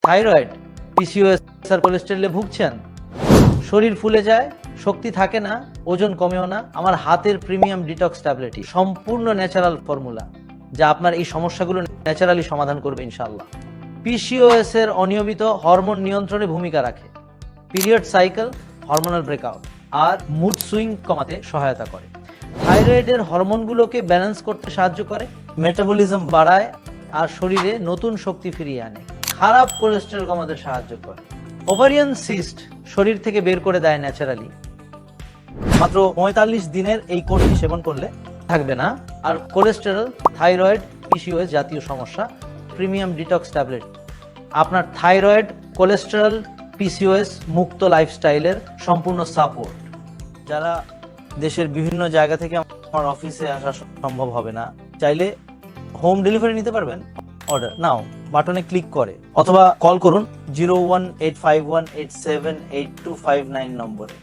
Thyroid, PCOS আর কোলেস্টেরলে ভুগছেন, শরীর ফুলে যায়, শক্তি থাকে না, ওজন কমেও না, আমার হাতের প্রিমিয়াম ডিটক্স ট্যাবলেটই সম্পূর্ণ ন্যাচারাল ফর্মুলা, যা আপনার এই সমস্যাগুলো ন্যাচারালি সমাধান করবে ইনশাআল্লাহ। পিসিওএস এর অনিয়মিত হরমোন নিয়ন্ত্রণে ভূমিকা রাখে, পিরিয়ড সাইকেল, হরমোনাল ব্রেকআউট আর মুড সুইং কমাতে সহায়তা করে। থাইরয়েডের হরমোনগুলোকে ব্যালেন্স করতে সাহায্য করে, মেটাবলিজম বাড়ায় আর শরীরে নতুন শক্তি ফিরিয়ে আনে, খারাপ কোলেস্টেরল কমাতে সাহায্য করে। ওভারিয়ান সিস্ট শরীর থেকে বের করে দেয় ন্যাচারালি। মাত্র 45 দিনের এই কোর্সটি সেবন করলে থাকবে না আর কোলেস্টেরল, থাইরয়েড, পিসিওএস জাতীয় সমস্যা। প্রিমিয়াম ডিটক্স ট্যাবলেট আপনার থাইরয়েড, কোলেস্টেরল, পিসিওএস মুক্ত লাইফস্টাইলের সম্পূর্ণ সাপোর্ট। যারা দেশের বিভিন্ন জায়গা থেকে আমার অফিসে আসা সম্ভব হবে না, চাইলে হোম ডেলিভারি নিতে পারবেন। অর্ডার নাও বাটনে ক্লিক করে অথবা কল করুন 01851878259 নম্বরে।